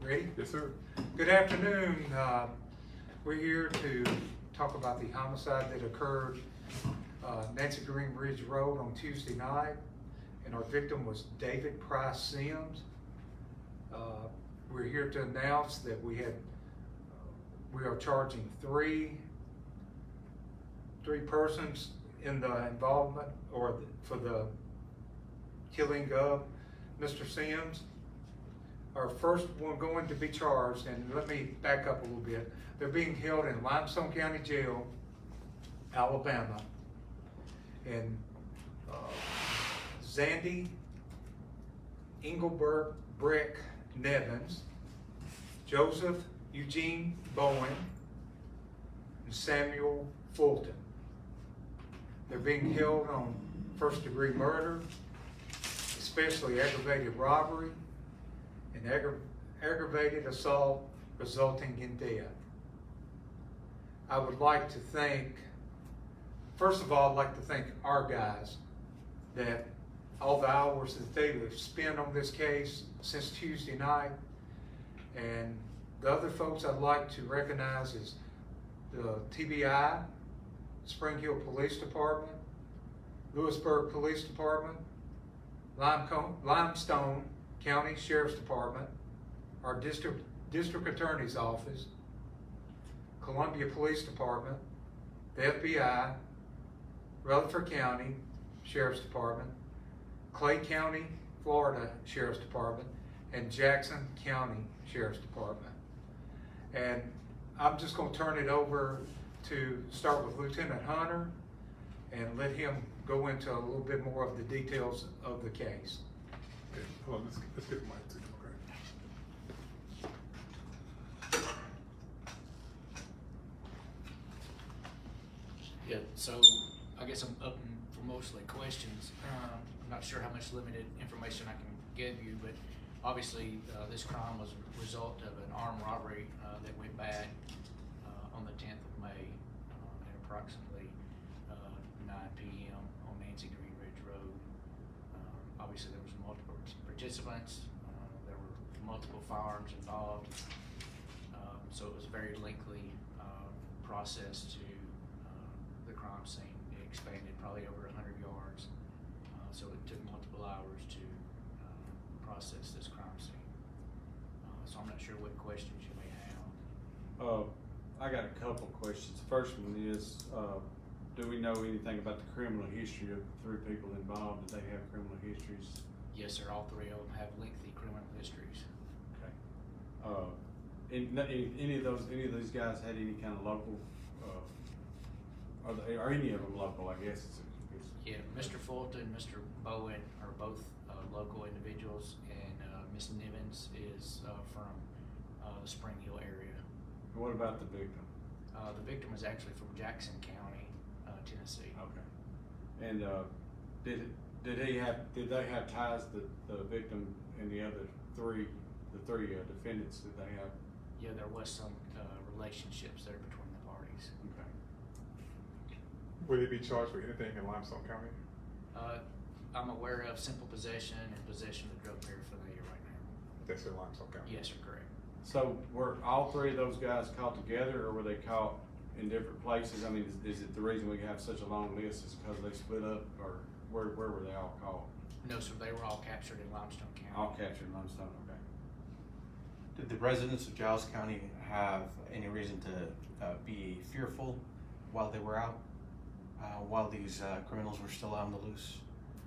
Ready? Yes, sir. Good afternoon. We're here to talk about the homicide that occurred Nancy Green Ridge Road on Tuesday night, and our victim was David Price Sims. We're here to announce that we are charging three persons in the involvement for the killing of Mr. Sims. Our first one going to be charged, and let me back up a little bit. They're being held in Limestone County Jail, Alabama. And Zandy Engelbert Breck Nevins, Joseph Eugene Bowen, and Samuel Fulton. They're being held on first-degree murder, especially aggravated robbery, and aggravated assault resulting in death. I would like to thank, first of all, I'd like to thank our guys that all the hours that they have spent on this case since Tuesday night. And the other folks I'd like to recognize is the TBI, Spring Hill Police Department, Lewisburg Police Department, Limestone County Sheriff's Department, our District Attorney's Office, Columbia Police Department, the FBI, Rutherford County Sheriff's Department, Clay County, Florida Sheriff's Department, and Jackson County Sheriff's Department. And I'm just going to turn it over to start with Lieutenant Hunter and let him go into a little bit more of the details of the case. Okay, hold on, let's get the mic to you, okay? Yeah, so I guess I'm open for mostly questions. I'm not sure how much limited information I can give you, but obviously this crime was a result of an armed robbery that went bad on the 10th of May at approximately 9 p.m. on Nancy Green Ridge Road. Obviously there was multiple participants, there were multiple firearms involved, so it was a very lengthy process to the crime scene. It expanded probably over 100 yards, so it took multiple hours to process this crime scene. So I'm not sure what questions you may have. I got a couple questions. The first one is, do we know anything about the criminal history of the three people involved? Did they have criminal histories? Yes, sir. All three of them have lengthy criminal histories. Okay. Any of these guys had any kind of local? Are any of them local? I guess. Yeah, Mr. Fulton, Mr. Bowen are both local individuals, and Ms. Nevins is from the Spring Hill area. What about the victim? The victim is actually from Jackson County, Tennessee. Okay. And did they have ties to the victim and the other three defendants? Did they have? Yeah, there was some relationships there between the parties. Okay. Will they be charged with anything in Limestone County? I'm aware of simple possession and possession of drug paraphernalia right now. That's in Limestone County? Yes, sir, correct. So were all three of those guys caught together, or were they caught in different places? I mean, is it the reason we have such a long list is because they split up, or where were they all caught? No, sir, they were all captured in Limestone County. All captured in Limestone, okay. Did the residents of Giles County have any reason to be fearful while they were out, while these criminals were still out on the loose?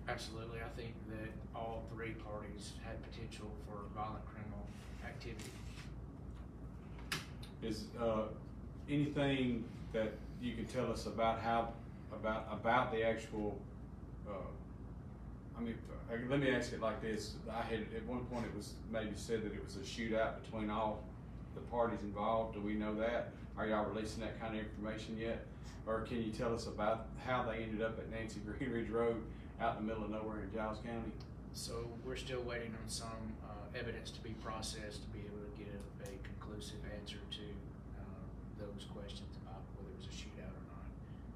Absolutely. I think that all three parties had potential for violent criminal activity. Is anything that you can tell us about about the actual? I mean, let me ask it like this: I had at one point it was maybe said that it was a shootout between all the parties involved. Do we know that? Are y'all releasing that kind of information yet? Or can you tell us about how they ended up at Nancy Green Ridge Road out in the middle of nowhere in Giles County? So we're still waiting on some evidence to be processed to be able to give a conclusive answer to those questions about whether it was a shootout or not.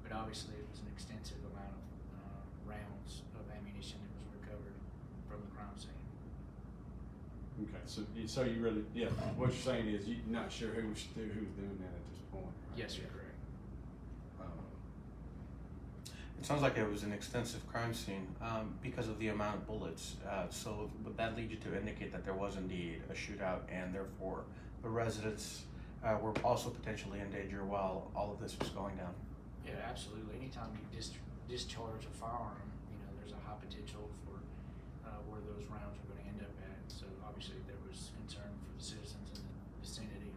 But obviously it was an extensive amount of rounds of ammunition that was recovered from the crime scene. Okay, so you really, yeah, what you're saying is you're not sure who's doing that at this point? Right? Yes, you're correct. It sounds like it was an extensive crime scene because of the amount of bullets. So would that lead you to indicate that there was indeed a shootout and therefore the residents were also potentially in danger while all of this was going down? Yeah, absolutely. Anytime you discharge a firearm, you know, there's a high potential for where those rounds are going to end up at. So obviously there was concern for the citizens in the vicinity.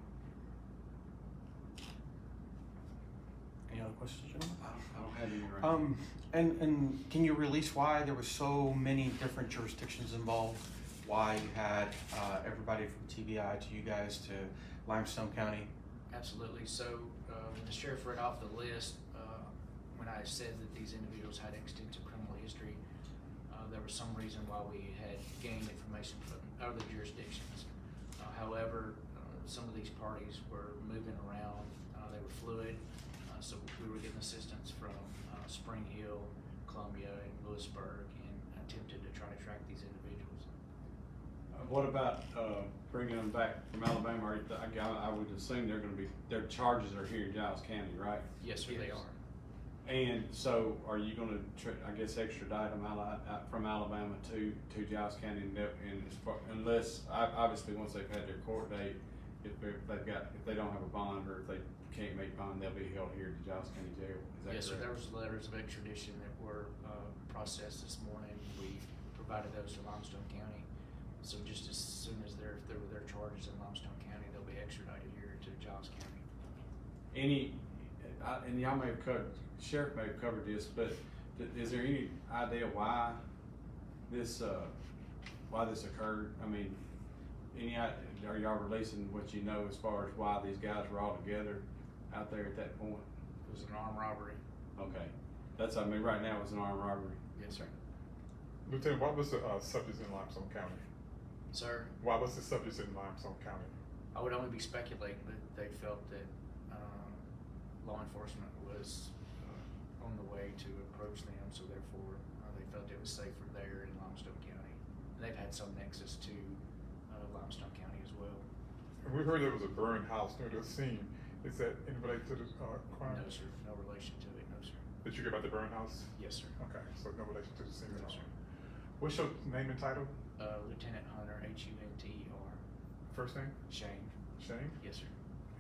Any other questions, gentlemen? I don't have any right now. And can you release why there were so many different jurisdictions involved? Why you had everybody from TBI to you guys to Limestone County? Absolutely. So when the sheriff read off the list, when I said that these individuals had extensive criminal history, there was some reason why we had gained information from other jurisdictions. However, some of these parties were moving around. They were fluid. So we were getting assistance from Spring Hill, Columbia, and Lewisburg, and attempted to try to track these individuals. What about bringing them back from Alabama? I would assume their charges are here in Giles County, right? Yes, sir, they Yes. are. And so, are you going to, I guess, extradite them from Alabama to Giles County, unless obviously once they've had their court date, if they don't have a bond or if they can't make bond, they'll be held here at the Giles County Jail. Is that Yes, sir. correct? There was letters of extradition that were processed this morning. We provided those to Limestone County. So just as soon as there were their charges in Limestone County, they'll be extradited here to Giles County. And y'all may have covered, Sheriff may have covered this, but is there any idea why this occurred? I mean, are y'all releasing what you know as far as why these guys were all together out there at that point? It was an armed robbery. Okay, right now it's an armed robbery. Yes, sir. Lieutenant, why was the subjects in Limestone County? Sir, Why was the subjects in Limestone County? I would only be speculating, but they felt that law enforcement was on the way to approach them, so therefore they felt it was safer there in Limestone County. And they've had some nexus to Limestone County as well. And we heard there was a burned house near the scene. Is that in relation to the crime? No, sir. No relation to it. No, sir. Did you get about the burned house? Yes, sir. Okay, so no relation to the scene at No, all. sir. What's your name and title? Lieutenant Hunter, Hunter. First name? Shane. Shane? Yes, sir.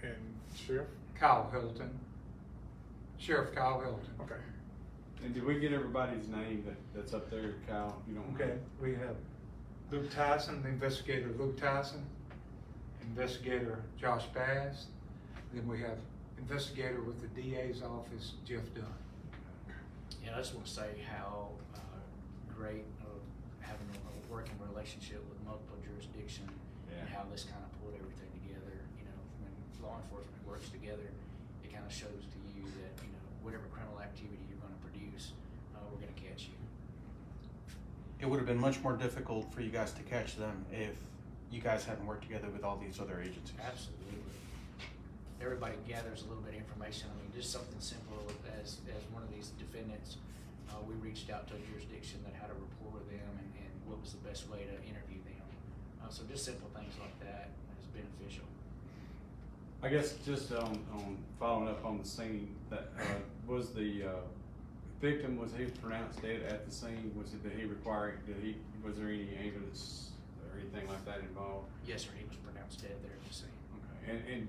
And Sheriff? Kyle Hilton, Sheriff Kyle Hilton. Okay. And did we get everybody's name that's up there, Kyle? You don't Okay, mind? we have Luke Tyson, the investigator Luke Tyson, investigator Josh Bass, then we have investigator with the DA's office, Jeff Dunn. Yeah, I just want to say how great of having a working relationship with multiple jurisdictions and Yeah. how this kind of pulled everything together. You know, when law enforcement works together, it kind of shows to you that, you know, whatever criminal activity you're going to produce, we're going to catch you. It would have been much more difficult for you guys to catch them if you guys hadn't worked together with all these other agencies. Absolutely. Everybody gathers a little bit of information. I mean, just something simple as one of these defendants, we reached out to a jurisdiction that had a rapport with them and what was the best way to interview them. So just simple things like that is beneficial. I guess just on following up on the scene, that was the victim, was he pronounced dead at the scene? Was there any ambulance or anything like that involved? Yes, sir. He was pronounced dead there at the scene. Okay, and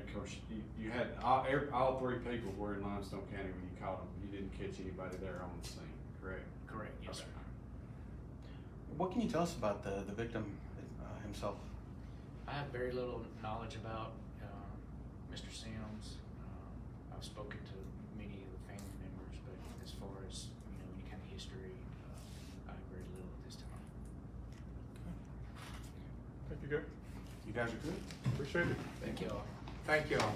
of course, you had all three people were in Limestone County when you caught them. You didn't catch anybody there on the scene, correct? Correct. Yes, Okay. sir. What can you tell us about the victim himself? I have very little knowledge about Mr. Sims. I've spoken to many of the family members, but as far as, you know, any kind of history, I have very little at this time. Think you good? You guys are good? Appreciate it. Thank you all. Thank you all.